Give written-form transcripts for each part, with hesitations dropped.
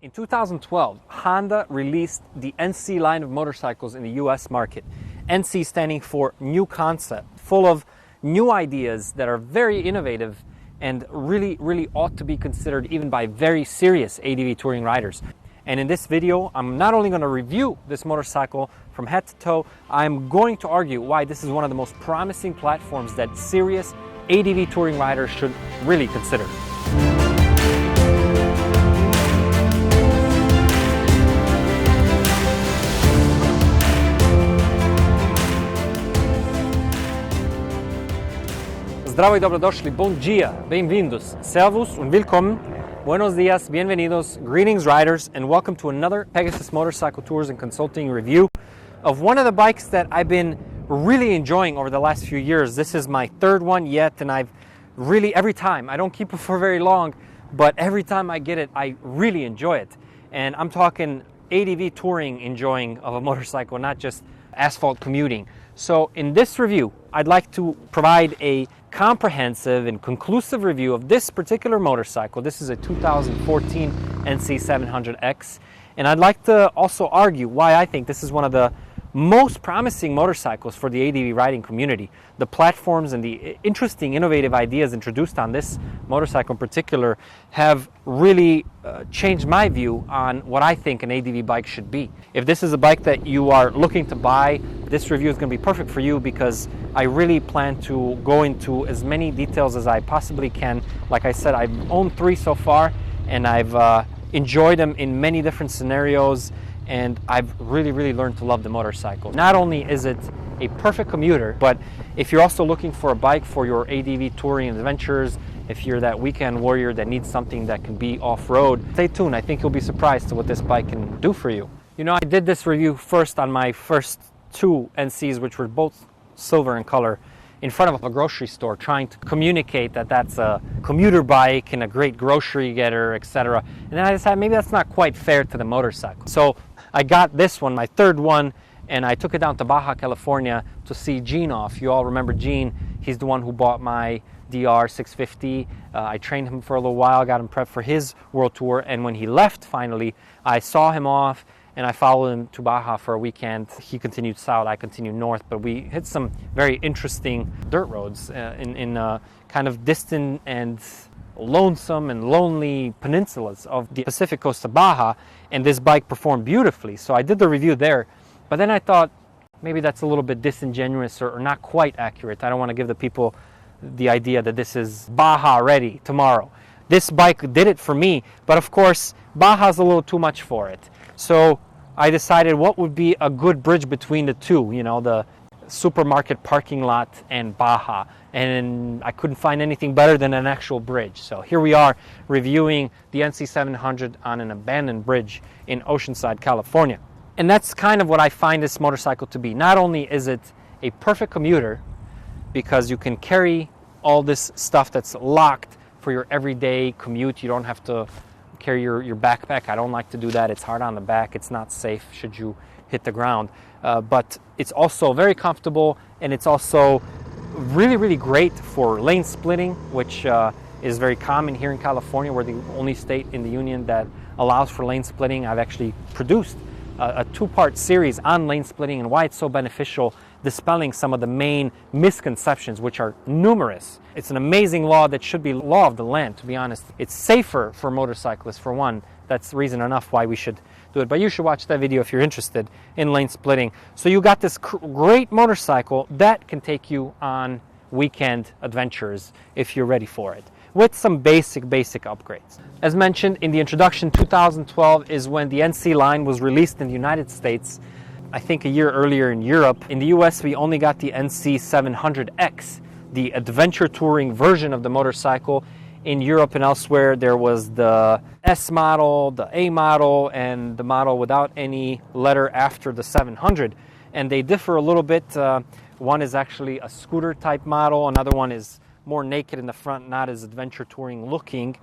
In 2012, Honda released the NC line of motorcycles in the US market. NC standing for New Concept, full of new ideas that are very innovative and really ought to be considered even by very serious ADV touring riders. And in this video, I'm not only going to review this motorcycle from head to toe, I'm going to argue why this is one of the most promising platforms that serious ADV touring riders should really consider. Zdravo i dobrodošli, bon dia, bem-vindos, servus und willkommen, buenos dias, bienvenidos, greetings riders, and welcome to another Pegasus Motorcycle Tours and Consulting review of one of the bikes that I've been really enjoying over the last few years. This is my third one yet, and I've really, every time, I don't keep it for very long, but every time I get it, I really enjoy it. And I'm talking ADV touring enjoying of a motorcycle, not just asphalt commuting. So in this review, I'd like to provide a comprehensive and conclusive review of this particular motorcycle. This is a 2014 NC700X, and I'd like to also argue why I think this is one of the most promising motorcycles for the ADV riding community. The platforms and the interesting, innovative ideas introduced on this motorcycle in particular have really changed my view on what I think an ADV bike should be. If this is a bike that you are looking to buy, this review is going to be perfect for you because I really plan to go into as many details as I possibly can. Like I said, I've owned 3 so far, and I've enjoyed them in many different scenarios, and I've really learned to love the motorcycle. Not only is it a perfect commuter, but if you're also looking for a bike for your ADV touring adventures, if you're that weekend warrior that needs something that can be off-road, stay tuned. I think you'll be surprised to what this bike can do for you. You know, I did this review first on my first 2 NCs, which were both silver in color, in front of a grocery store, trying to communicate that that's a commuter bike and a great grocery getter, etc. And then I decided maybe that's not quite fair to the motorcycle. So I got this one, my third one, and I took it down to Baja, California to see Gene off. You all remember Gene. He's the one who bought my DR650. I trained him for a little while, got him prepped for his world tour, and when he left finally, I saw him off and I followed him to Baja for a weekend. He continued south, I continued north, but we hit some very interesting dirt roads in kind of distant and lonesome and lonely peninsulas of the Pacific coast of Baja, and this bike performed beautifully. So I did the review there, but then I thought maybe that's a little bit disingenuous or not quite accurate. I don't want to give the people the idea that this is Baja ready tomorrow. This bike did it for me, but of course Baja's a little too much for it. So I decided what would be a good bridge between the two, you know, the supermarket parking lot and Baja, and I couldn't find anything better than an actual bridge. So here we are reviewing the NC700 on an abandoned bridge in Oceanside, California. And that's kind of what I find this motorcycle to be. Not only is it a perfect commuter because you can carry all this stuff that's locked for your everyday commute. You don't have to carry your backpack. I don't like to do that. It's hard on the back. It's not safe should you hit the ground. But it's also very comfortable, and it's also really great for lane splitting, which is very common here in California. We're the only state in the union that allows for lane splitting. I've actually produced a 2-part series on lane splitting and why it's so beneficial, dispelling some of the main misconceptions, which are numerous. It's an amazing law that should be law of the land, to be honest. It's safer for motorcyclists, for one. That's reason enough why we should do it. But you should watch that video if you're interested in lane splitting. So you got this great motorcycle that can take you on weekend adventures if you're ready for it, with some basic upgrades. As mentioned in the introduction, 2012 is when the NC line was released in the United States. I think a year earlier in Europe. In the US, we only got the NC700X, the adventure touring version of the motorcycle. In Europe and elsewhere, there was the S model, the A model, and the model without any letter after the 700. And they differ a little bit. One is actually a scooter type model. Another one is more naked in the front, not as adventure touring looking.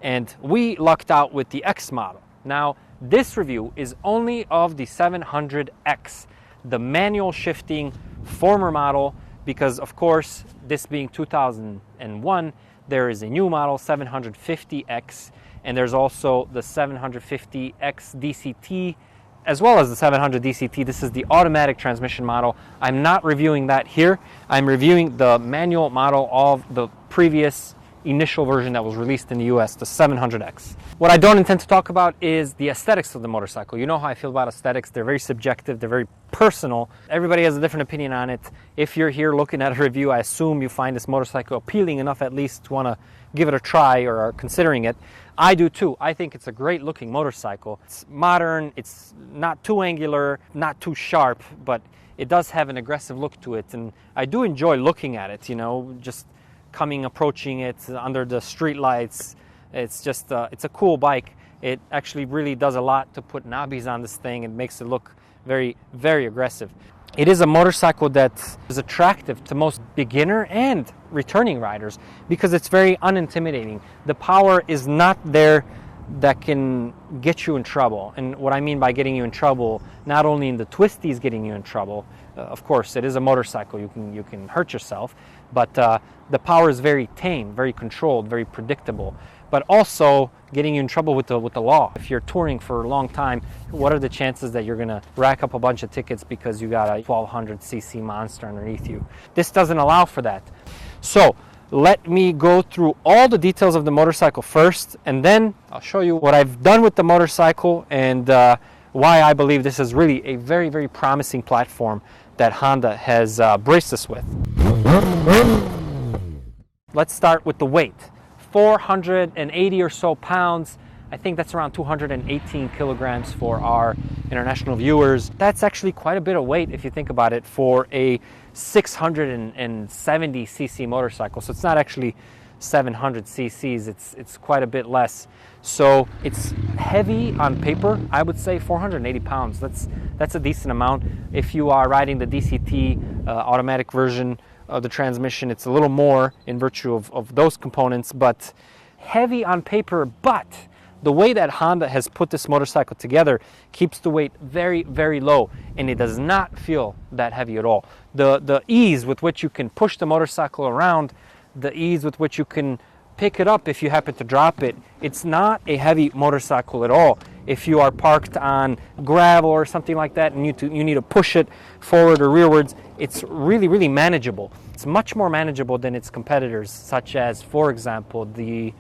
And we lucked out with the X model. Now, this review is only of the 700X, the manual shifting former model, because of course, this being 2001, there is a new model, 750X, and there's also the 750X DCT, as well as the 700 DCT. This is the automatic transmission model. I'm not reviewing that here. I'm reviewing the manual model of the previous initial version that was released in the US, the 700X. What I don't intend to talk about is the aesthetics of the motorcycle. You know how I feel about aesthetics. They're very subjective, they're very personal. Everybody has a different opinion on it. If you're here looking at a review, I assume you find this motorcycle appealing enough at least to want to give it a try or are considering it. I do too. I think it's a great looking motorcycle. It's modern, it's not too angular, not too sharp, but it does have an aggressive look to it, and I do enjoy looking at it, you know, just approaching it under the street lights. It's just it's a cool bike. It actually really does a lot to put knobbies on this thing and makes it look very, very aggressive. It is a motorcycle that is attractive to most beginner and returning riders because it's very unintimidating. The power is not there that can get you in trouble. And what I mean by getting you in trouble, not only in the twisties getting you in trouble, of course it is a motorcycle, you can hurt yourself, but the power is very tame, very controlled, very predictable, but also getting you in trouble with the law. If you're touring for a long time, what are the chances that you're gonna rack up a bunch of tickets because you got a 1200cc monster underneath you? This doesn't allow for that. So let me go through all the details of the motorcycle first, and then I'll show you what I've done with the motorcycle and why I believe this is really a very, very promising platform that Honda has braced us with. Let's start with the weight. 480 or so pounds. I think that's around 218 kilograms for our international viewers. That's actually quite a bit of weight if you think about it for a 670cc motorcycle. So it's not actually 700 cc's, it's quite a bit less. So it's heavy on paper. I would say 480 pounds. That's a decent amount. If you are riding the DCT automatic version of the transmission, it's a little more in virtue of those components, but heavy on paper. But the way that Honda has put this motorcycle together keeps the weight very, very low, and it does not feel that heavy at all. The ease with which you can push the motorcycle around, the ease with which you can pick it up if you happen to drop it, it's not a heavy motorcycle at all. If you are parked on gravel or something like that and you need to push it forward or rearwards, it's really, really manageable. It's much more manageable than its competitors, such as, for example, the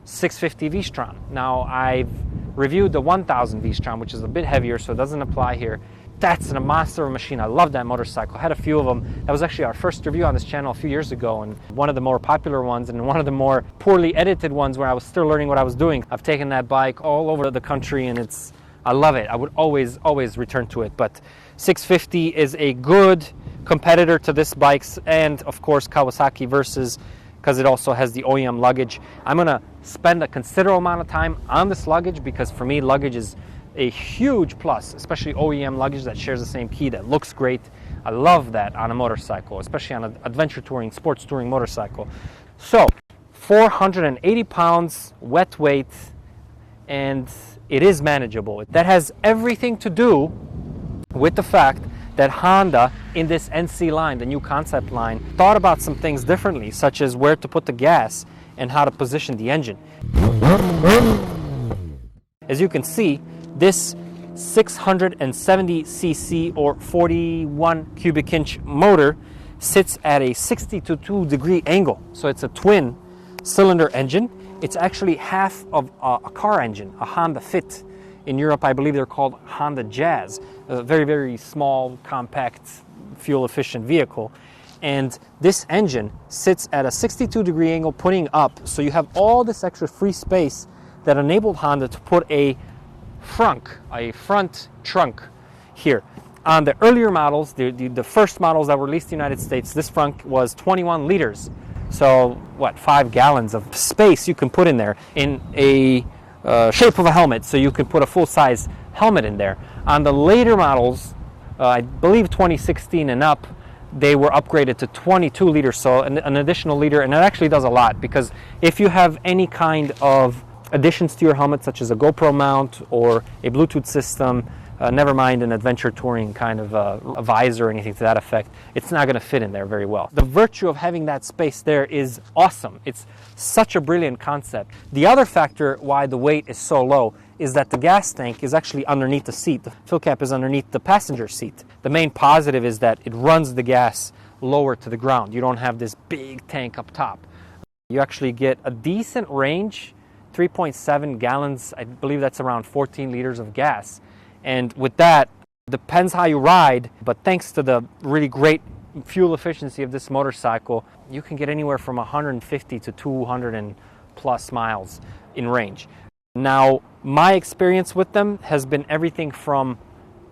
650 V-Strom. Now, I've reviewed the 1000 V-Strom, which is a bit heavier, so it doesn't apply here. That's a monster of a machine. I love that motorcycle. I had a few of them. That was actually our first review on this channel a few years ago, and one of the more popular ones and one of the more poorly edited ones where I was still learning what I was doing. I've taken that bike all over the country, and I love it. I would always return to it. But 650 is a good competitor to this bike's, and of course Kawasaki Versus, because it also has the OEM luggage. I'm gonna spend a considerable amount of time on this luggage because for me luggage is a huge plus, especially OEM luggage that shares the same key, that looks great. I love that on a motorcycle, especially on an adventure touring, sports touring motorcycle. So 480 pounds wet weight, and it is manageable. That has everything to do with the fact that Honda in this NC line, the new concept line, thought about some things differently, such as where to put the gas and how to position the engine. As you can see, this 670cc or 41 cubic inch motor sits at a 62-degree angle. So it's a twin cylinder engine. It's actually half of a car engine, a Honda Fit. In Europe, I believe they're called Honda Jazz. A very, very small, compact, fuel-efficient vehicle. And this engine sits at a 62-degree angle, putting up. So you have all this extra free space that enabled Honda to put a frunk, a front trunk here. On the earlier models, the first models that were released in the United States, this frunk was 21 liters. So, 5 gallons of space you can put in there in a shape of a helmet, so you can put a full-size helmet in there. On the later models, I believe 2016 and up, they were upgraded to 22 liters, so an additional liter, and that actually does a lot, because if you have any kind of additions to your helmet, such as a GoPro mount or a Bluetooth system, never mind an adventure touring kind of a visor or anything to that effect. It's not going to fit in there very well. The virtue of having that space there is awesome. It's such a brilliant concept. The other factor why the weight is so low is that the gas tank is actually underneath the seat. The fill cap is underneath the passenger seat. The main positive is that it runs the gas lower to the ground. You don't have this big tank up top. You actually get a decent range, 3.7 gallons. I believe that's around 14 liters of gas. And with that, depends how you ride, but thanks to the really great fuel efficiency of this motorcycle, you can get anywhere from 150 to 200 and plus miles in range. Now, my experience with them has been everything from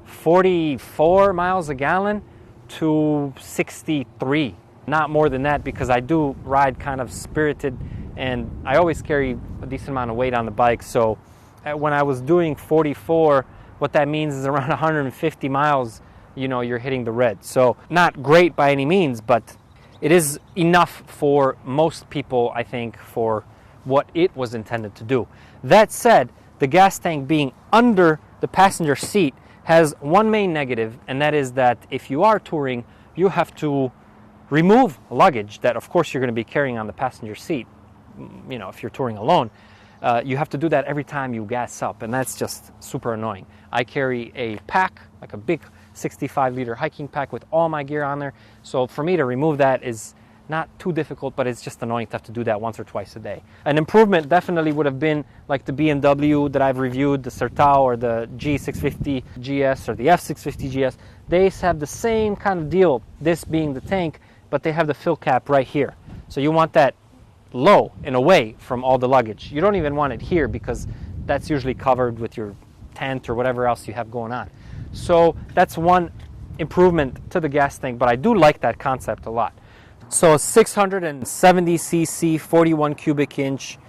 44 miles a gallon to 63. Not more than that, because I do ride kind of spirited and I always carry a decent amount of weight on the bike. So when I was doing 44, what that means is around 150 miles, you're hitting the red. So not great by any means, but it is enough for most people, I think, for what it was intended to do. That said, the gas tank being under the passenger seat has one main negative, and that is that if you are touring, you have to remove luggage that, of course, you're going to be carrying on the passenger seat. If you're touring alone, you have to do that every time you gas up, and that's just super annoying. I carry a pack, like a big 65-liter hiking pack with all my gear on there, so for me to remove that is not too difficult, but it's just annoying to have to do that once or twice a day. An improvement definitely would have been like the BMW that I've reviewed, the Sertao or the G650 GS or the F650 GS. They have the same kind of deal, this being the tank, but they have the fill cap right here. So you want that low and away from all the luggage. You don't even want it here because that's usually covered with your tent or whatever else you have going on. So that's one improvement to the gas tank, but I do like that concept a lot. So 670cc, 41 cubic inch,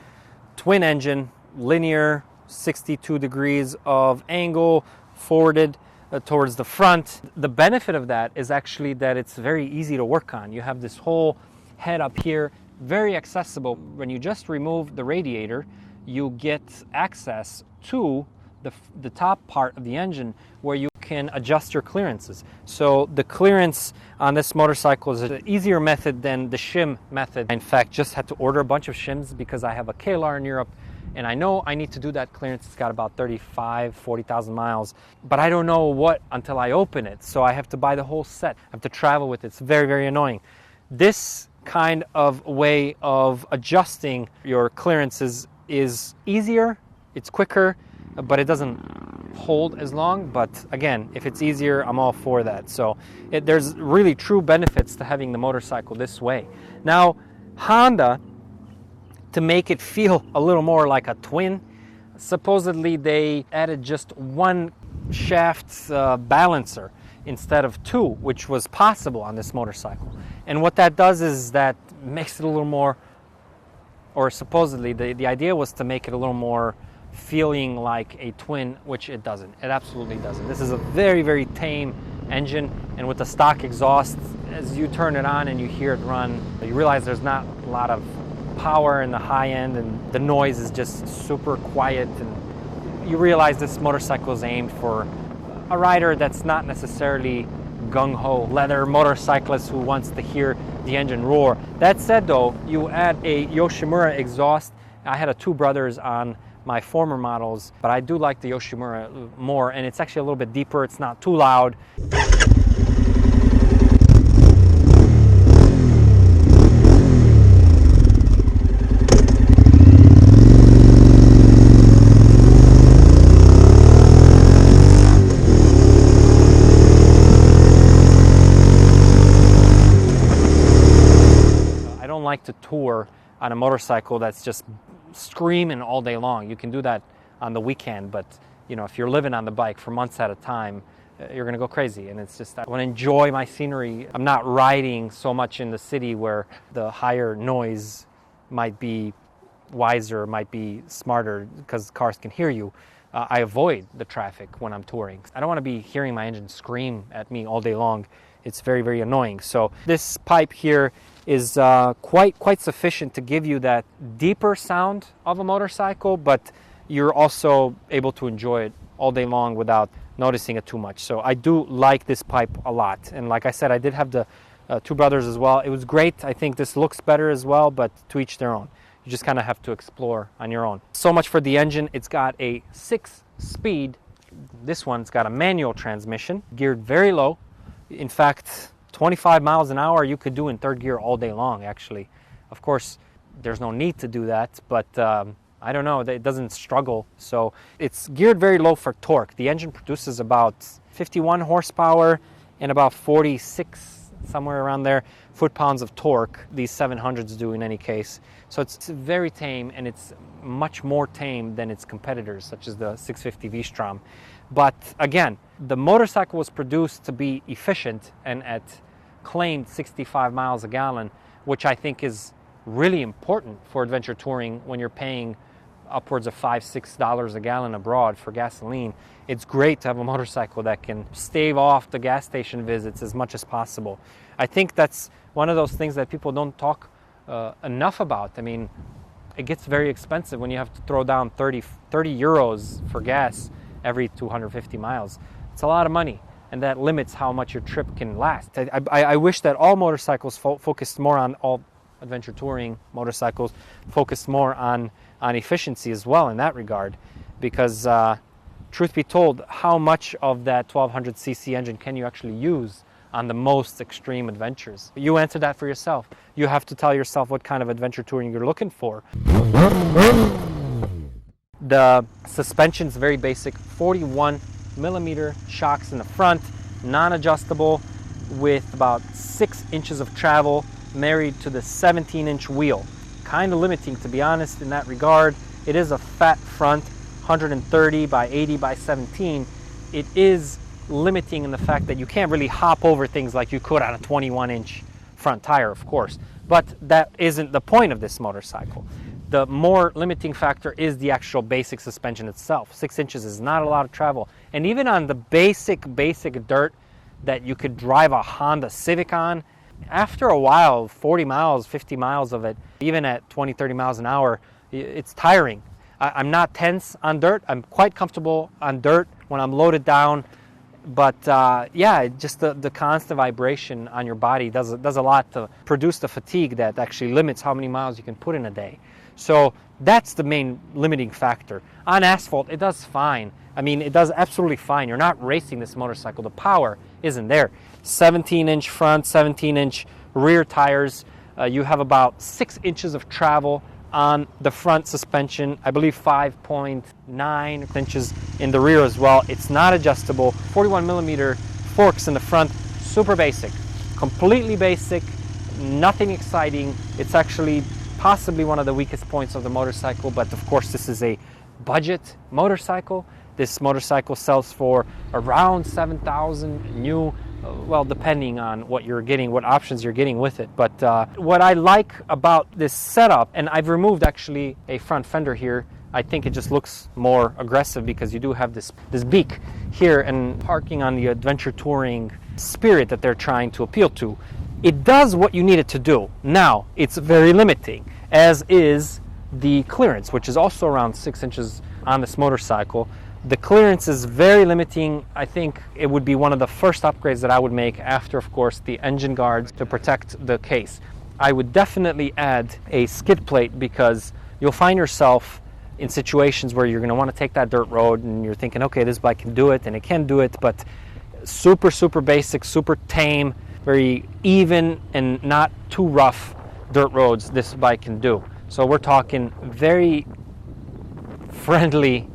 twin engine, linear, 62 degrees of angle, forwarded towards the front. The benefit of that is actually that it's very easy to work on. You have this whole head up here, very accessible. When you just remove the radiator, you get access to the top part of the engine where you can adjust your clearances. So the clearance on this motorcycle is an easier method than the shim method. I, in fact, just had to order a bunch of shims because I have a KLR in Europe and I know I need to do that clearance. It's got about 40,000 miles, but I don't know what until I open it. So I have to buy the whole set. I have to travel with it. It's very, very annoying. This kind of way of adjusting your clearances is easier, it's quicker, but it doesn't hold as long. But again, if it's easier, I'm all for that. So there's really true benefits to having the motorcycle this way. Now, Honda, to make it feel a little more like a twin, supposedly they added just one shaft balancer instead of two, which was possible on this motorcycle. And what that does is that makes it a little more, or supposedly the idea was to make it a little more feeling like a twin, which it doesn't. It absolutely doesn't. This is a very, very tame engine, and with the stock exhaust, as you turn it on and you hear it run, you realize there's not a lot of power in the high end, and the noise is just super quiet, and you realize this motorcycle is aimed for a rider that's not necessarily gung-ho leather motorcyclist who wants to hear the engine roar. That said, though, you add a Yoshimura exhaust. I had a Two Brothers on my former models, but I do like the Yoshimura more, and it's actually a little bit deeper. It's not too loud. I don't like to tour on a motorcycle that's just screaming all day long. You can do that on the weekend, but if you're living on the bike for months at a time, you're gonna go crazy. And it's just, I want to enjoy my scenery. I'm not riding so much in the city where the higher noise might be wiser, might be smarter because cars can hear you. I avoid the traffic when I'm touring. I don't want to be hearing my engine scream at me all day long. It's very, very annoying. So this pipe here is quite sufficient to give you that deeper sound of a motorcycle, but you're also able to enjoy it all day long without noticing it too much. So I do like this pipe a lot. And like I said, I did have the Two Brothers as well. It was great. I think this looks better as well, but to each their own. You just kind of have to explore on your own. So much for the engine. It's got a 6-speed. This one's got a manual transmission, geared very low. In fact, 25 miles an hour you could do in third gear all day long, actually. Of course, there's no need to do that, but I don't know, it doesn't struggle. So it's geared very low for torque. The engine produces about 51 horsepower and about 46, somewhere around there, foot-pounds of torque. These 700s do in any case. So it's very tame, and it's much more tame than its competitors, such as the 650 V-Strom. But again, the motorcycle was produced to be efficient and at claimed 65 miles a gallon, which I think is really important for adventure touring when you're paying upwards of $5-6 a gallon abroad for gasoline. It's great to have a motorcycle that can stave off the gas station visits as much as possible. I think that's one of those things that people don't talk enough about. I mean, it gets very expensive when you have to throw down 30 euros for gas every 250 miles. It's a lot of money, and that limits how much your trip can last. I wish that all motorcycles focused more on, all adventure touring motorcycles focused more on efficiency as well in that regard, because truth be told, how much of that 1200cc engine can you actually use on the most extreme adventures? You answer that for yourself. You have to tell yourself what kind of adventure touring you're looking for. The suspension's very basic, 41 millimeter shocks in the front, non-adjustable, with about 6 inches of travel married to the 17-inch wheel. Kind of limiting, to be honest, in that regard. It is a fat front, 130 by 80 by 17. It is limiting in the fact that you can't really hop over things like you could on a 21-inch front tire, of course. But that isn't the point of this motorcycle. The more limiting factor is the actual basic suspension itself. 6 inches is not a lot of travel. And even on the basic dirt that you could drive a Honda Civic on, after a while, 40 miles, 50 miles of it, even at 20, 30 miles an hour, it's tiring. I'm not tense on dirt. I'm quite comfortable on dirt when I'm loaded down. But yeah, just the constant vibration on your body does a lot to produce the fatigue that actually limits how many miles you can put in a day. So that's the main limiting factor. On asphalt, it does fine. I mean, it does absolutely fine. You're not racing this motorcycle. The power isn't there. 17-inch front, 17-inch rear tires. You have about 6 inches of travel on the front suspension. I believe 5.9 inches in the rear as well. It's not adjustable. 41 millimeter forks in the front. Super basic. Completely basic. Nothing exciting. It's actually possibly one of the weakest points of the motorcycle, but of course this is a budget motorcycle. This motorcycle sells for around 7,000 new, well, depending on what you're getting, what options you're getting with it. But what I like about this setup, and I've removed actually a front fender here, I think it just looks more aggressive because you do have this beak here, and parking on the adventure touring spirit that they're trying to appeal to. It does what you need it to do. Now, it's very limiting, as is the clearance, which is also around 6 inches on this motorcycle. The clearance is very limiting. I think it would be one of the first upgrades that I would make after, of course, the engine guards to protect the case. I would definitely add a skid plate, because you'll find yourself in situations where you're going to want to take that dirt road and you're thinking, okay, this bike can do it, and it can do it, but super basic, super tame, very even and not too rough dirt roads this bike can do. So we're talking very friendly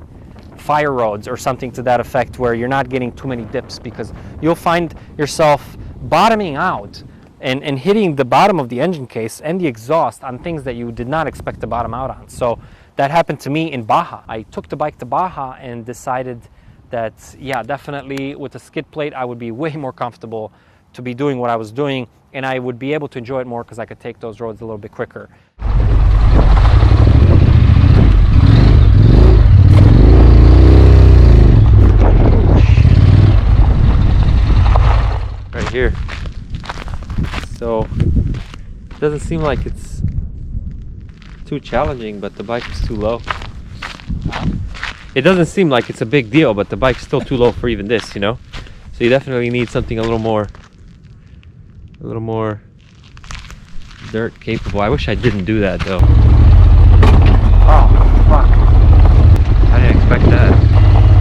fire roads or something to that effect, where you're not getting too many dips, because you'll find yourself bottoming out and hitting the bottom of the engine case and the exhaust on things that you did not expect to bottom out on. So that happened to me in Baja. I took the bike to Baja and decided that, yeah, definitely with a skid plate I would be way more comfortable to be doing what I was doing, and I would be able to enjoy it more because I could take those roads a little bit quicker. Right here. So it doesn't seem like it's too challenging, but the bike is too low. it doesn't seem like it's a big deal, but the bike's still too low for even this, you know? So you definitely need something a little more dirt capable. I wish I didn't do that though. Oh, fuck. I didn't expect that.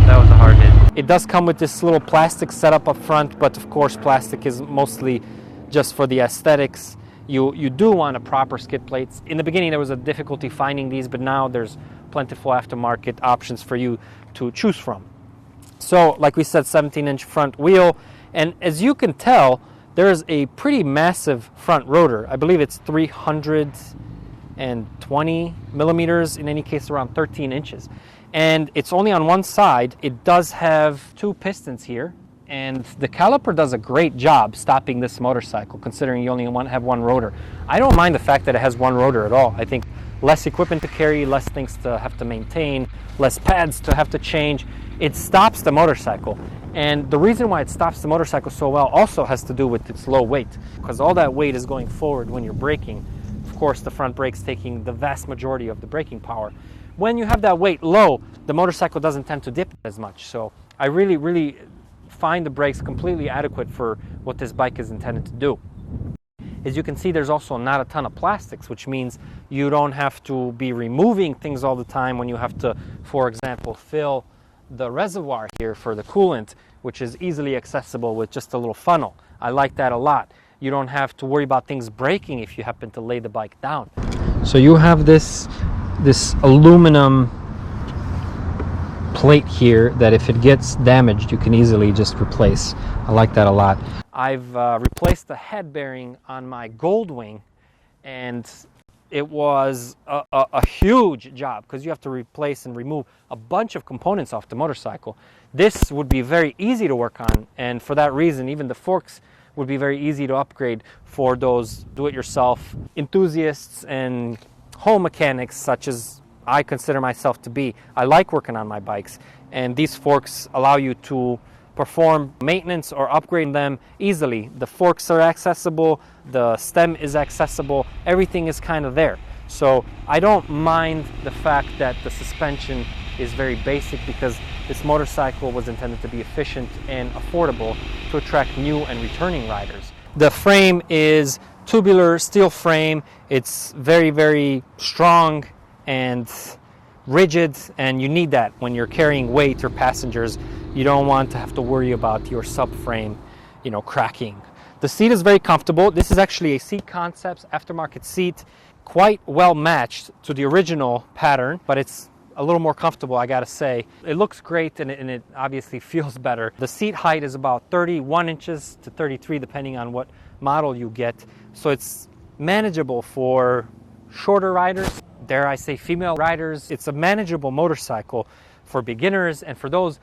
That was a hard hit. It does come with this little plastic setup up front, but of course plastic is mostly just for the aesthetics. You do want a proper skid plates. In the beginning there was a difficulty finding these, but now there's plentiful aftermarket options for you to choose from. So like we said, 17-inch front wheel, and as you can tell, there is a pretty massive front rotor. I believe it's 320 millimeters, in any case around 13 inches. And it's only on one side. It does have 2 pistons here, and the caliper does a great job stopping this motorcycle, considering you only have one rotor. I don't mind the fact that it has one rotor at all. I think less equipment to carry, less things to have to maintain, less pads to have to change. It stops the motorcycle. And the reason why it stops the motorcycle so well also has to do with its low weight, because all that weight is going forward when you're braking. Of course, the front brake's taking the vast majority of the braking power. When you have that weight low, the motorcycle doesn't tend to dip as much. So I really find the brakes completely adequate for what this bike is intended to do. As you can see, there's also not a ton of plastics, which means you don't have to be removing things all the time when you have to, for example, fill the reservoir here for the coolant, which is easily accessible with just a little funnel. I like that a lot. You don't have to worry about things breaking if you happen to lay the bike down. So you have this aluminum plate here that if it gets damaged, you can easily just replace. I like that a lot. I've replaced the head bearing on my Goldwing, and it was a huge job because you have to replace and remove a bunch of components off the motorcycle. This would be very easy to work on, and for that reason, even the forks would be very easy to upgrade for those do-it-yourself enthusiasts and home mechanics, such as I consider myself to be. I like working on my bikes, and these forks allow you to perform maintenance or upgrade them easily. The forks are accessible, the stem is accessible, everything is kind of there. So I don't mind the fact that the suspension is very basic, because this motorcycle was intended to be efficient and affordable to attract new and returning riders. The frame is tubular steel frame. It's very strong and rigid, and you need that when you're carrying weight or passengers. You don't want to have to worry about your subframe, cracking. The seat is very comfortable. This is actually a Seat Concepts aftermarket seat, quite well matched to the original pattern, but it's a little more comfortable, I gotta say. It looks great, and it obviously feels better. The seat height is about 31 inches to 33, depending on what model you get. So it's manageable for shorter riders, dare I say female riders. It's a manageable motorcycle for beginners and for those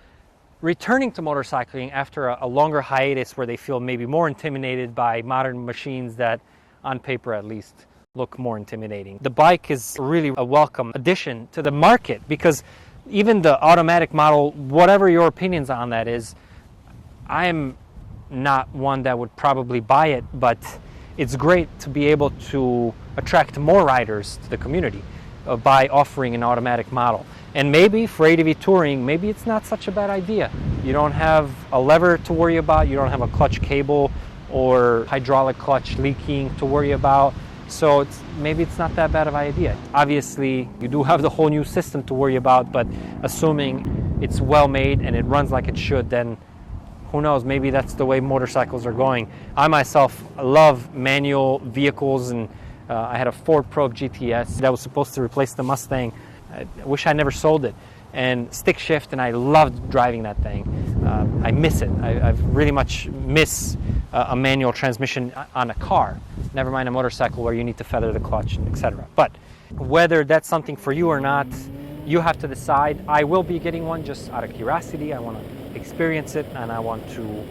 returning to motorcycling after a longer hiatus where they feel maybe more intimidated by modern machines that, on paper at least, look more intimidating. The bike is really a welcome addition to the market, because even the automatic model, whatever your opinions on that is, I am not one that would probably buy it, but it's great to be able to attract more riders to the community by offering an automatic model. And maybe for ADV touring, maybe it's not such a bad idea. You don't have a lever to worry about, you don't have a clutch cable or hydraulic clutch leaking to worry about. So maybe it's not that bad of an idea. Obviously, you do have the whole new system to worry about, but assuming it's well made and it runs like it should, then who knows, maybe that's the way motorcycles are going. I myself love manual vehicles, and I had a Ford Probe GTS that was supposed to replace the Mustang. I wish I never sold it. And stick shift, and I loved driving that thing. I miss it. I really much miss a manual transmission on a car. Never mind a motorcycle where you need to feather the clutch, etc. But whether that's something for you or not, you have to decide. I will be getting one just out of curiosity. I want to experience it, and I want to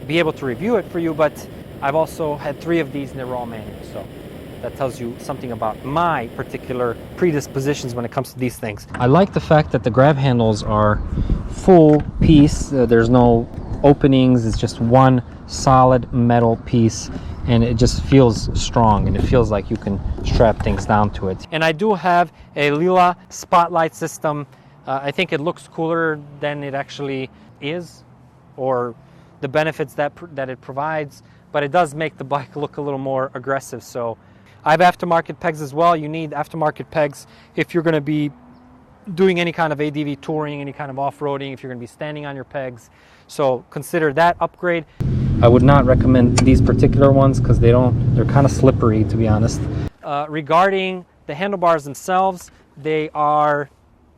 be able to review it for you. But I've also had 3 of these, and they were all manual. So that tells you something about my particular predispositions when it comes to these things. I like the fact that the grab handles are full piece. There's no openings. It's just one solid metal piece, and it just feels strong, and it feels like you can strap things down to it. And I do have a Lila spotlight system I think it looks cooler than it actually is, or the benefits that it provides, but it does make the bike look a little more aggressive. So I have aftermarket pegs as well. You need aftermarket pegs if you're going to be doing any kind of ADV touring, any kind of off-roading, if you're going to be standing on your pegs. So consider that upgrade. I would not recommend these particular ones because they're kind of slippery, to be honest. Regarding the handlebars themselves, they are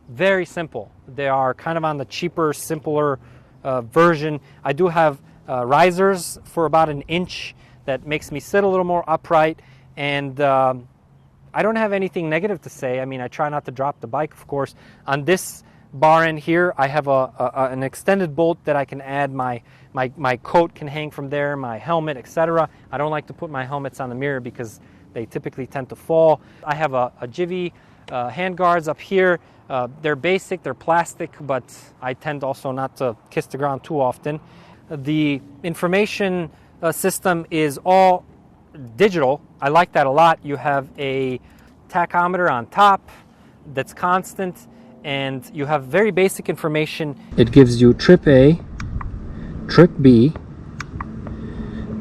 very simple. They are kind of on the cheaper, simpler version. I do have risers for about an inch that makes me sit a little more upright, and I don't have anything negative to say. I mean, I try not to drop the bike, of course. On this bar end here, I have an extended bolt that I can add. My coat can hang from there, my helmet, etc. I don't like to put my helmets on the mirror because they typically tend to fall. I have a Jivy hand guards up here. They're basic, they're plastic, but I tend also not to kiss the ground too often. The information system is all digital. I like that a lot. You have a tachometer on top that's constant, and you have very basic information. It gives you trip A, trip B,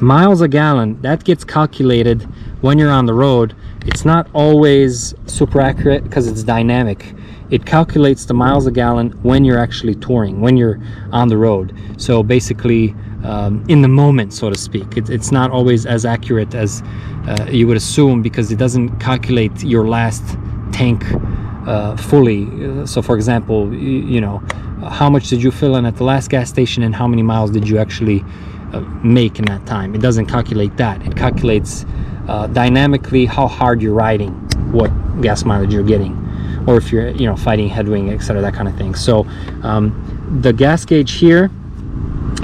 miles a gallon. That gets calculated when you're on the road. It's not always super accurate because it's dynamic. It calculates the miles a gallon when you're actually touring, when you're on the road. So basically, in the moment, so to speak. It's not always as accurate as you would assume, because it doesn't calculate your last tank fully. So for example, you know, how much did you fill in at the last gas station and how many miles did you actually make in that time? It doesn't calculate that. It calculates dynamically how hard you're riding, what gas mileage you're getting, or if you're, you know, fighting headwind, etc., that kind of thing. So the gas gauge here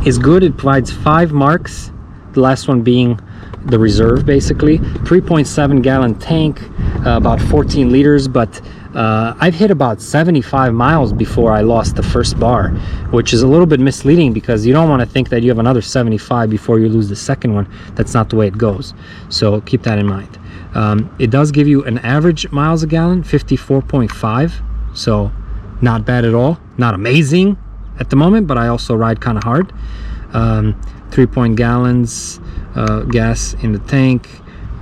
is good. It provides 5 marks, the last one being the reserve, basically. 3.7 gallon tank, about 14 liters, but I've hit about 75 miles before I lost the first bar, which is a little bit misleading because you don't want to think that you have another 75 before you lose the second one. That's not the way it goes, so keep that in mind. It does give you an average miles a gallon, 54.5, so not bad at all. Not amazing at the moment, but I also ride kind of hard. 3 gallons gas in the tank,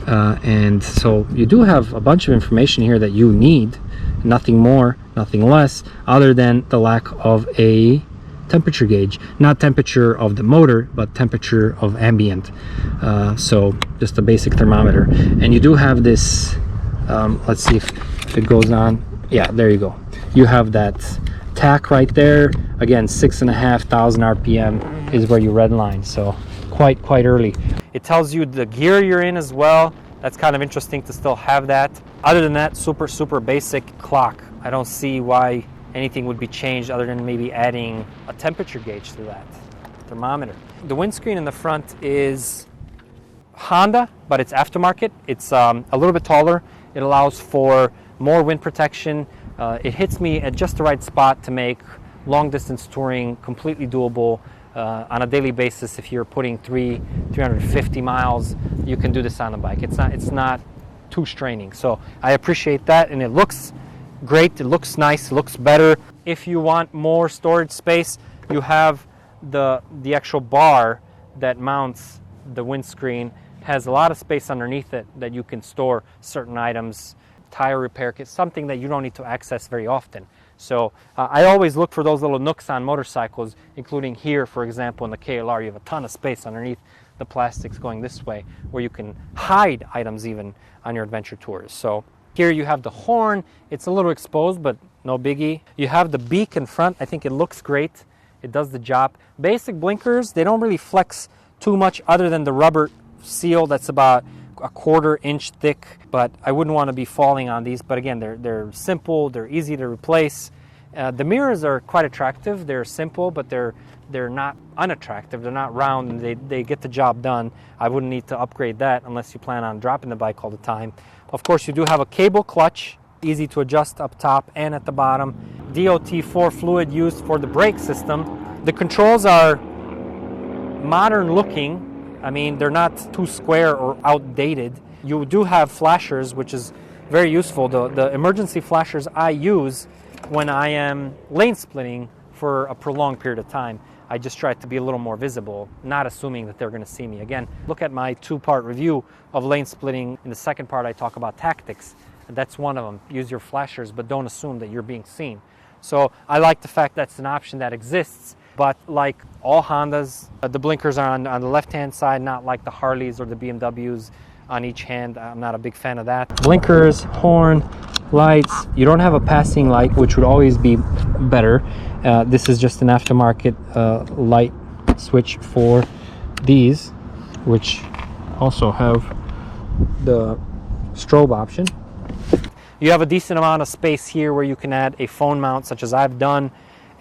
and so you do have a bunch of information here that you need. Nothing more, nothing less, other than the lack of a temperature gauge. Not temperature of the motor, but temperature of ambient. So just a basic thermometer. And you do have this, let's see if it goes on. Yeah, there you go. You have that tach right there. Again, 6,500 RPM is where you redline, so quite early. It tells you the gear you're in as well. That's kind of interesting to still have that. Other than that, super basic clock. I don't see why anything would be changed other than maybe adding a temperature gauge to that thermometer. The windscreen in the front is Honda, but it's aftermarket. It's a little bit taller. It allows for more wind protection. It hits me at just the right spot to make long distance touring completely doable. On a daily basis, if you're putting 350 miles, you can do this on the bike. It's not too straining. So I appreciate that, and it looks great. It looks nice. It looks better. If you want more storage space, you have the actual bar that mounts the windscreen. Has a lot of space underneath it that you can store certain items, tire repair kit, something that you don't need to access very often. So I always look for those little nooks on motorcycles, including here, for example, in the KLR. You have a ton of space underneath the plastics going this way, where you can hide items even on your adventure tours. So here you have the horn. It's a little exposed, but no biggie. You have the beak in front. I think it looks great. It does the job. Basic blinkers, they don't really flex too much other than the rubber seal that's about a 1/4 inch thick, but I wouldn't want to be falling on these. But again, they're simple, they're easy to replace. The mirrors are quite attractive. They're simple, but they're not unattractive. They're not round, and they get the job done. I wouldn't need to upgrade that unless you plan on dropping the bike all the time. Of course, you do have a cable clutch, easy to adjust up top and at the bottom. DOT4 fluid used for the brake system. The controls are modern looking. I mean, they're not too square or outdated. You do have flashers, which is very useful. The emergency flashers I use when I am lane splitting for a prolonged period of time, I just try to be a little more visible, not assuming that they're going to see me. Again, look at my two-part review of lane splitting. In the second part, I talk about tactics. And that's one of them. Use your flashers, but don't assume that you're being seen. So I like the fact that's an option that exists, but like all Hondas, the blinkers are on the left-hand side, not like the Harleys or the BMWs on each hand. I'm not a big fan of that. Blinkers, horn, lights. You don't have a passing light, which would always be better. This is just an aftermarket light switch for these, which also have the strobe option. You have a decent amount of space here where you can add a phone mount, such as I've done.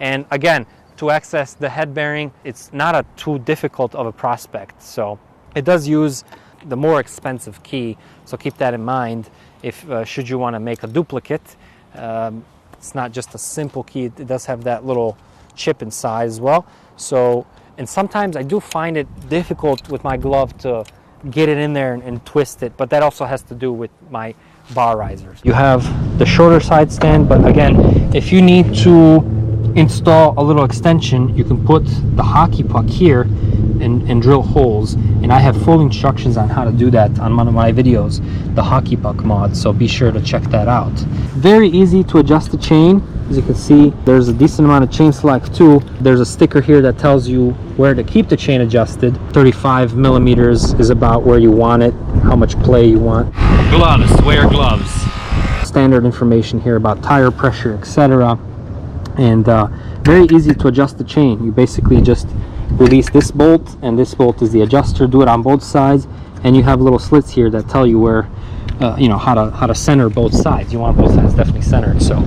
And again, to access the head bearing, it's not too difficult of a prospect. So it does use the more expensive key, so keep that in mind if should you want to make a duplicate. It's not just a simple key, it does have that little chip inside as well. So, and sometimes I do find it difficult with my glove to get it in there and twist it, but that also has to do with my bar risers. You have the shorter side stand, but again, if you need to install a little extension, you can put the hockey puck here and drill holes, and I have full instructions on how to do that on one of my videos, the hockey puck mod, so be sure to check that out. Very easy to adjust the chain. As you can see, there's a decent amount of chain select too. There's a sticker here that tells you where to keep the chain adjusted. 35 millimeters is about where you want it, how much play you want. Gloves, wear gloves. Standard information here about tire pressure, etc. And very easy to adjust the chain. You basically just release this bolt, and this bolt is the adjuster. Do it on both sides, and you have little slits here that tell you where, you know, how to center both sides. You want both sides definitely centered. So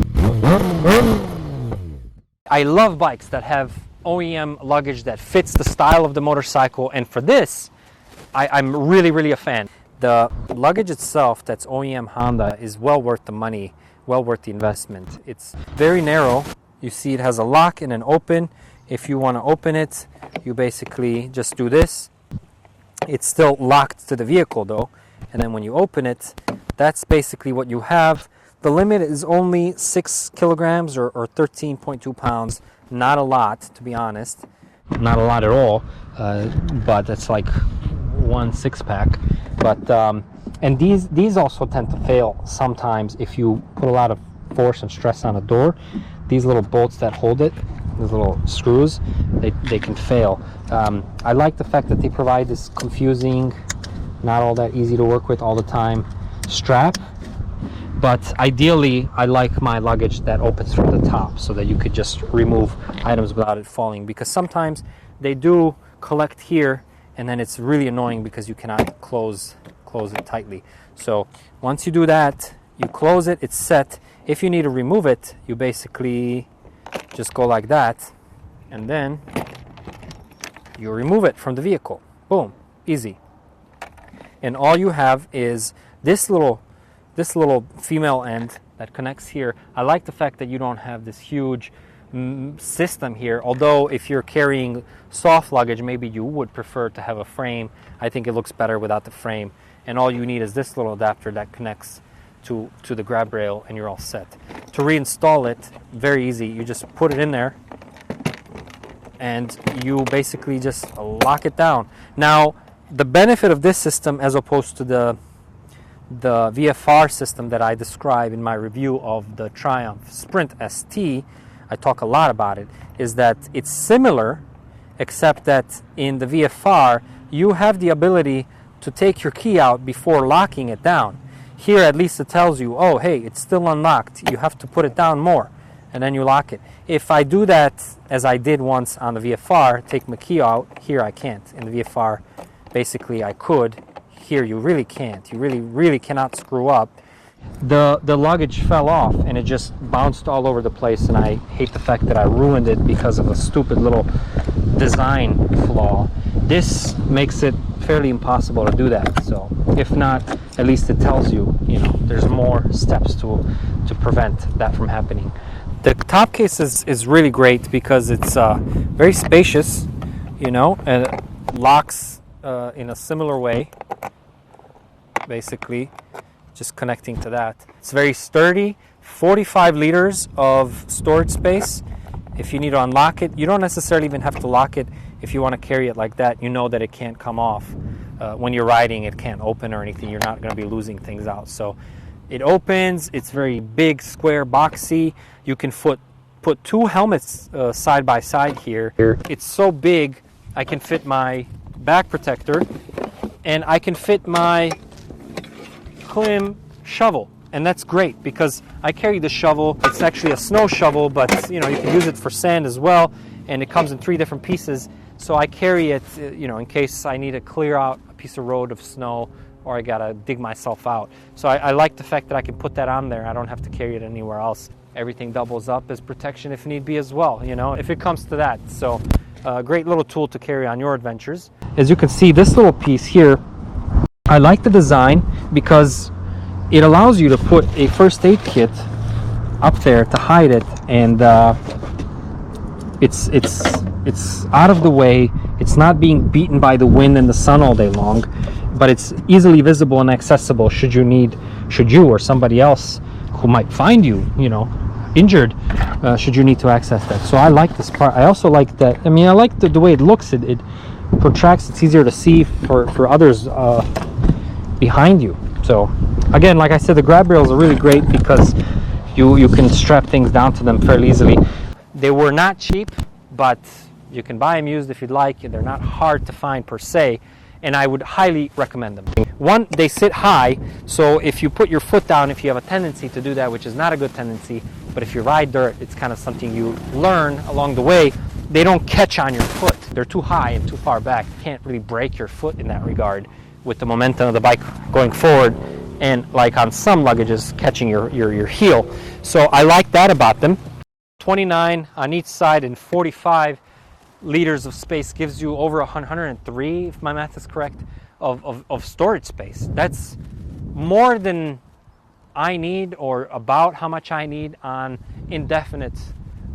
I love bikes that have OEM luggage that fits the style of the motorcycle, and for this, I'm really a fan. The luggage itself that's OEM Honda is well worth the money, well worth the investment. It's very narrow. You see it has a lock and an open. If you want to open it, you basically just do this. It's still locked to the vehicle though, and then when you open it, that's basically what you have. The limit is only 6 kilograms or 13.2 pounds. Not a lot, to be honest. Not a lot at all, but that's like 1 6-pack. But and these also tend to fail sometimes if you put a lot of force and stress on a door. These little bolts that hold it, these little screws, they can fail. I like the fact that they provide this confusing, not all that easy to work with all the time strap. But ideally, I like my luggage that opens from the top so that you could just remove items without it falling, because sometimes they do collect here and then it's really annoying because you cannot close it tightly. So once you do that, you close it, it's set. If you need to remove it, you basically just go like that, and then you remove it from the vehicle. Boom, easy. And all you have is this little female end that connects here. I like the fact that you don't have this huge system here, although if you're carrying soft luggage, maybe you would prefer to have a frame. I think it looks better without the frame, and all you need is this little adapter that connects to the grab rail, and you're all set. To reinstall it, very easy. You just put it in there and you basically just lock it down. Now, the benefit of this system as opposed to the VFR system that I describe in my review of the Triumph Sprint ST, I talk a lot about it, is that it's similar, except that in the VFR, you have the ability to take your key out before locking it down. Here, at least it tells you, oh, hey, it's still unlocked. You have to put it down more, and then you lock it. If I do that, as I did once on the VFR, take my key out, here I can't. In the VFR, basically I could. Here you really can't. You really cannot screw up. The luggage fell off, and it just bounced all over the place, and I hate the fact that I ruined it because of a stupid little design flaw. This makes it fairly impossible to do that. So if not, at least it tells you, you know, there's more steps to prevent that from happening. The top case is really great because it's very spacious, you know, and it locks in a similar way, basically, just connecting to that. It's very sturdy, 45 liters of storage space. If you need to unlock it, you don't necessarily even have to lock it. If you want to carry it like that, you know that it can't come off. When you're riding, it can't open or anything. You're not going to be losing things out. So it opens. It's very big, square, boxy. You can put 2 helmets side by side here. It's so big, I can fit my back protector, and I can fit my Klim shovel. And that's great because I carry the shovel. It's actually a snow shovel, but you can use it for sand as well. And it comes in 3 different pieces. So I carry it, in case I need to clear out a piece of road of snow or I gotta dig myself out. So I like the fact that I can put that on there. I don't have to carry it anywhere else. Everything doubles up as protection if need be as well, if it comes to that. So a great little tool to carry on your adventures. As you can see, this little piece here, I like the design because it allows you to put a first aid kit up there to hide it, and it's out of the way. It's not being beaten by the wind and the sun all day long, but it's easily visible and accessible should you or somebody else who might find you, injured, should you need to access that. So I like this part. I also like that. I like the way it looks. It protracts. It's easier to see for others behind you. So again, like I said, the grab rails are really great because you can strap things down to them fairly easily. They were not cheap, but you can buy them used if you'd like. They're not hard to find per se, and I would highly recommend them. One, they sit high, so if you put your foot down, if you have a tendency to do that, which is not a good tendency, but if you ride dirt, it's kind of something you learn along the way, they don't catch on your foot. They're too high and too far back. You can't really break your foot in that regard with the momentum of the bike going forward, and like on some luggages, catching your heel. So I like that about them. 29 on each side and 45 liters of space gives you over 103, if my math is correct, of storage space. That's more than I need, or about how much I need on indefinite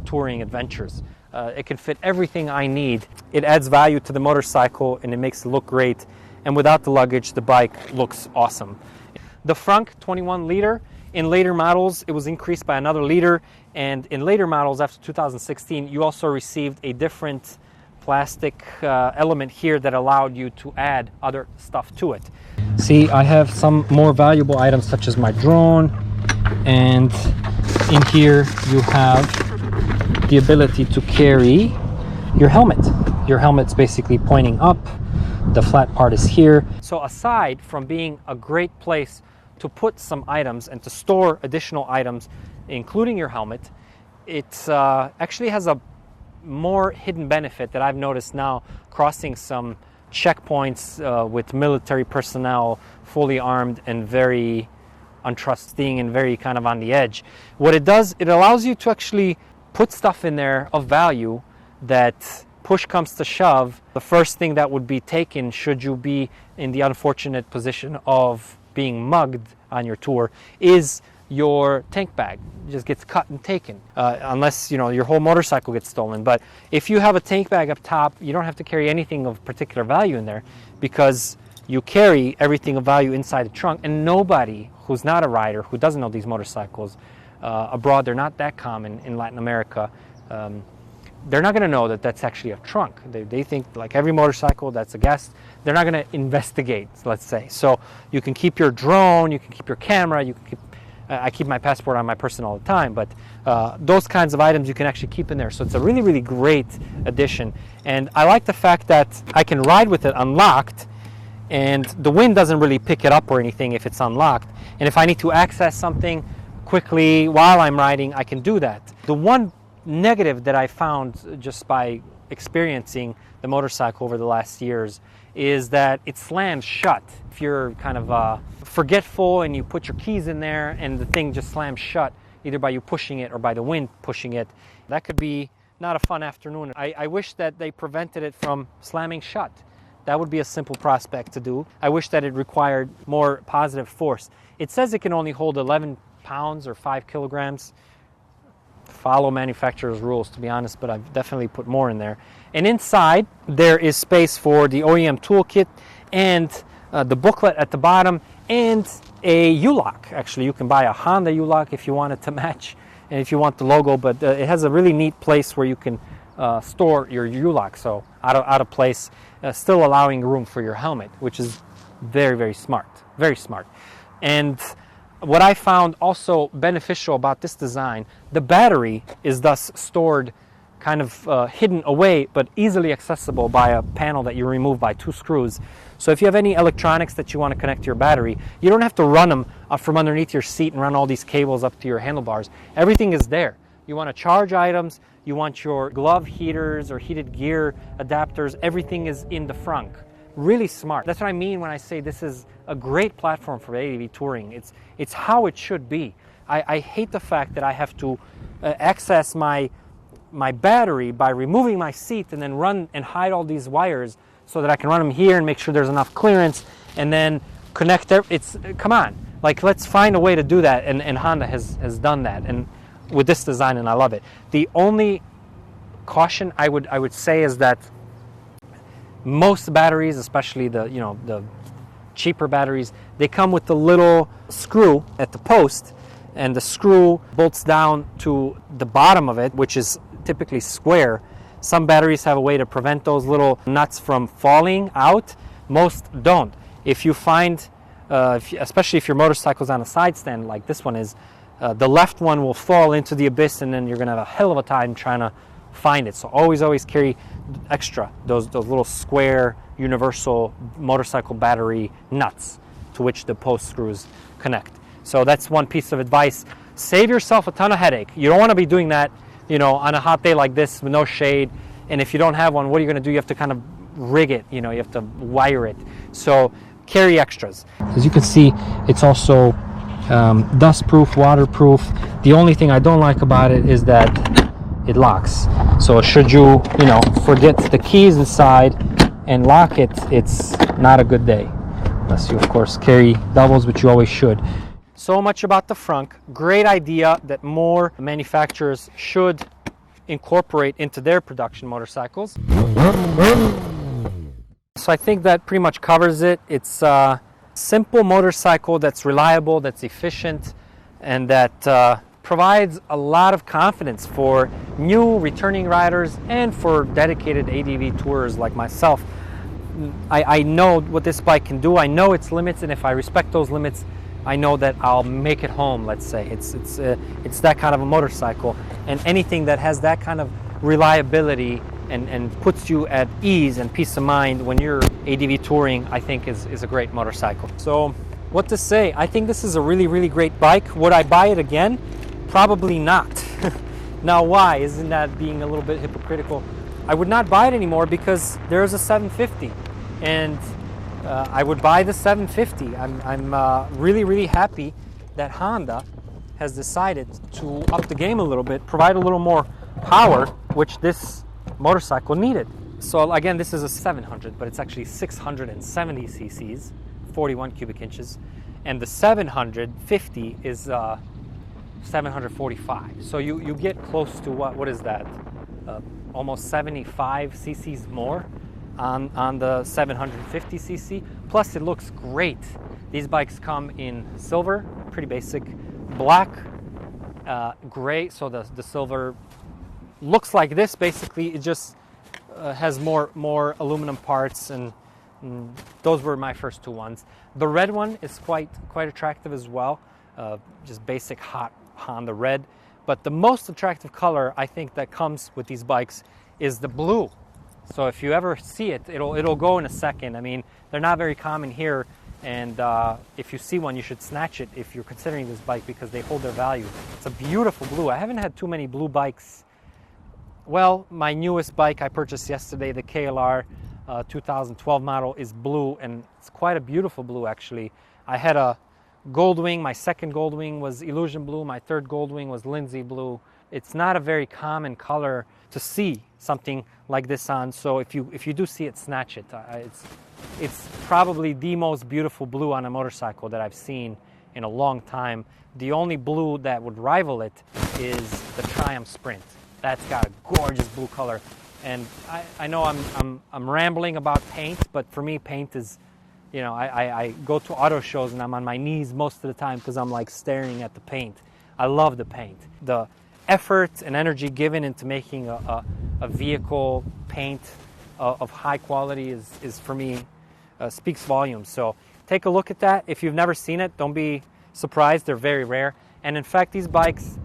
touring adventures. It can fit everything I need. It adds value to the motorcycle and it makes it look great. And without the luggage, the bike looks awesome. The frunk, 21 liter. In later models, it was increased by another liter. And in later models after 2016, you also received a different plastic element here that allowed you to add other stuff to it. See, I have some more valuable items such as my drone, and in here you have the ability to carry your helmet. Your helmet's basically pointing up, the flat part is here. So aside from being a great place to put some items and to store additional items, including your helmet, it actually has a more hidden benefit that I've noticed now crossing some checkpoints with military personnel, fully armed and very untrusting and very kind of on the edge. What it does, it allows you to actually put stuff in there of value that, push comes to shove, the first thing that would be taken should you be in the unfortunate position of being mugged on your tour is your tank bag. It just gets cut and taken, unless your whole motorcycle gets stolen. But if you have a tank bag up top, you don't have to carry anything of particular value in there because you carry everything of value inside the trunk. And nobody who's not a rider, who doesn't know these motorcycles abroad, they're not that common in Latin America, they're not going to know that that's actually a trunk. They think like every motorcycle that's a guest. They're not going to investigate, let's say. So you can keep your drone, you can keep your camera, you can keep, I keep my passport on my person all the time, but those kinds of items you can actually keep in there. So it's a really, really great addition. And I like the fact that I can ride with it unlocked, and the wind doesn't really pick it up or anything if it's unlocked. And if I need to access something quickly while I'm riding, I can do that. The one negative that I found just by experiencing the motorcycle over the last years is that it slams shut. If you're kind of forgetful and you put your keys in there and the thing just slams shut, either by you pushing it or by the wind pushing it, that could be not a fun afternoon. I wish that they prevented it from slamming shut. That would be a simple prospect to do. I wish that it required more positive force. It says it can only hold 11 pounds or 5 kilograms. Follow manufacturer's rules, to be honest, but I've definitely put more in there. And inside there is space for the OEM toolkit and the booklet at the bottom, and a U-lock. Actually, you can buy a Honda U-lock if you want it to match, and if you want the logo, but it has a really neat place where you can store your U-lock, so out of place, still allowing room for your helmet, which is very, very smart, very smart. And what I found also beneficial about this design, the battery is thus stored kind of hidden away, but easily accessible by a panel that you remove by 2 screws. So if you have any electronics that you want to connect to your battery, you don't have to run them from underneath your seat and run all these cables up to your handlebars. Everything is there. You want to charge items, you want your glove heaters or heated gear adapters, everything is in the frunk. Really smart. That's what I mean when I say this is a great platform for ADV touring. It's how it should be. I hate the fact that I have to access my battery by removing my seat and then run and hide all these wires so that I can run them here and make sure there's enough clearance and then connect. Come on, like, let's find a way to do that, and Honda has done that, and with this design, and I love it. The only caution I would say is that most batteries, especially the cheaper batteries, they come with the little screw at the post, and the screw bolts down to the bottom of it, which is typically square. Some batteries have a way to prevent those little nuts from falling out. Most don't. If you find, especially if your motorcycle's on a side stand like this one is, the left one will fall into the abyss, and then you're going to have a hell of a time trying to find it. So always carry extra, those little square universal motorcycle battery nuts to which the post screws connect. So that's one piece of advice. Save yourself a ton of headache. You don't want to be doing that, on a hot day like this with no shade. And if you don't have one, what are you going to do? You have to kind of rig it, you have to wire it. So carry extras. As you can see, it's also dust proof, waterproof. The only thing I don't like about it is that it locks. So should you forget the keys inside and lock it, it's not a good day, unless you of course carry doubles, which you always should. So much about the frunk. Great idea that more manufacturers should incorporate into their production motorcycles. So I think that pretty much covers it. It's a simple motorcycle that's reliable, that's efficient, and that provides a lot of confidence for new returning riders and for dedicated ADV tourers like myself. I know what this bike can do. I know its limits, and if I respect those limits, I know that I'll make it home, let's say. It's that kind of a motorcycle, and anything that has that kind of reliability and puts you at ease and peace of mind when you're ADV touring, I think is a great motorcycle. So what to say? I think this is a really great bike. Would I buy it again? Probably not. Now why? Isn't that being a little bit hypocritical? I would not buy it anymore because there's a 750, and I would buy the 750. I'm really happy that Honda has decided to up the game a little bit, provide a little more power, which this motorcycle needed. So again, this is a 700, but it's actually 670 cc's, 41 cubic inches, and the 750 is 745. So you get close to what is that? Almost 75 cc's more on the 750 cc. Plus it looks great. These bikes come in silver, pretty basic, black, gray. So the silver looks like this. Basically, it just has more aluminum parts, and those were my first two ones. The red one is quite attractive as well. Just basic hot Honda red. But the most attractive color I think that comes with these bikes is the blue. So if you ever see it, it'll go in a second. I mean, they're not very common here, and if you see one, you should snatch it if you're considering this bike, because they hold their value. It's a beautiful blue. I haven't had too many blue bikes. Well, my newest bike I purchased yesterday, the KLR 2012 model, is blue, and it's quite a beautiful blue actually. I had a Goldwing. My second Goldwing was Illusion blue. My third Goldwing was Lindsay blue. It's not a very common color to see something like this on, so if you do see it, snatch it. It's probably the most beautiful blue on a motorcycle that I've seen in a long time. The only blue that would rival it is the Triumph Sprint. That's got a gorgeous blue color, and I know I'm rambling about paint, but for me paint is You know, I go to auto shows and I'm on my knees most of the time because I'm like staring at the paint. I love the paint. The effort and energy given into making a vehicle paint of high quality is for me, speaks volumes. So take a look at that. If you've never seen it, don't be surprised. They're very rare. And in fact, these bikes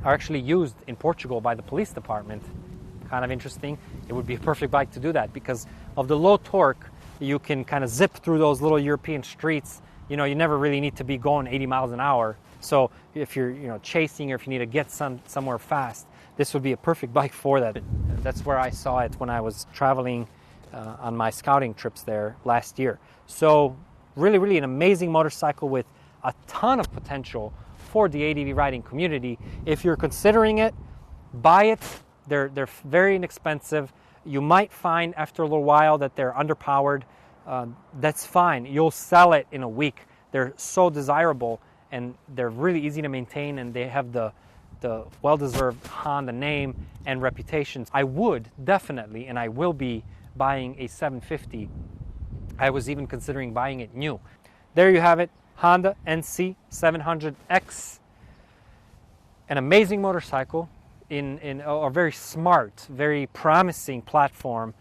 are actually used in Portugal by the police department. Kind of interesting. It would be a perfect bike to do that because of the low torque. You can kind of zip through those little European streets. You know, you never really need to be going 80 miles an hour. So if you're, you know, chasing or if you need to get somewhere fast, this would be a perfect bike for that. That's where I saw it when I was traveling on my scouting trips there last year. So really, really an amazing motorcycle with a ton of potential for the ADV riding community. If you're considering it, buy it. They're very inexpensive. You might find after a little while that they're underpowered. That's fine. You'll sell it in a week. They're so desirable and they're really easy to maintain, and they have the well-deserved Honda name and reputation. I would definitely, and I will be buying a 750. I was even considering buying it new. There you have it, Honda NC700X. An amazing motorcycle in a very smart, very promising platform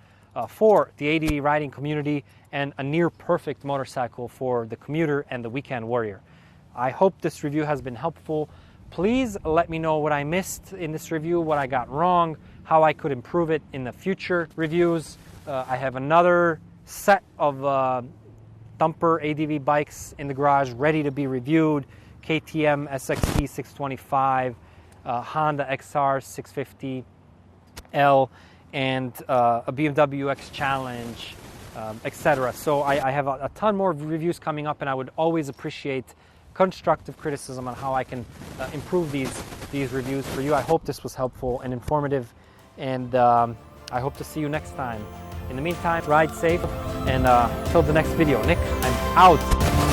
for the ADV riding community, and a near perfect motorcycle for the commuter and the weekend warrior. I hope this review has been helpful. Please let me know what I missed in this review, what I got wrong, how I could improve it in the future reviews. I have another set of thumper ADV bikes in the garage ready to be reviewed. KTM SXT 625, Honda XR 650L, and a BMW X Challenge, etc. So I have a ton more reviews coming up, and I would always appreciate constructive criticism on how I can improve these reviews for you. I hope this was helpful and informative, and I hope to see you next time. In the meantime, ride safe, and till the next video. Nick, I'm out.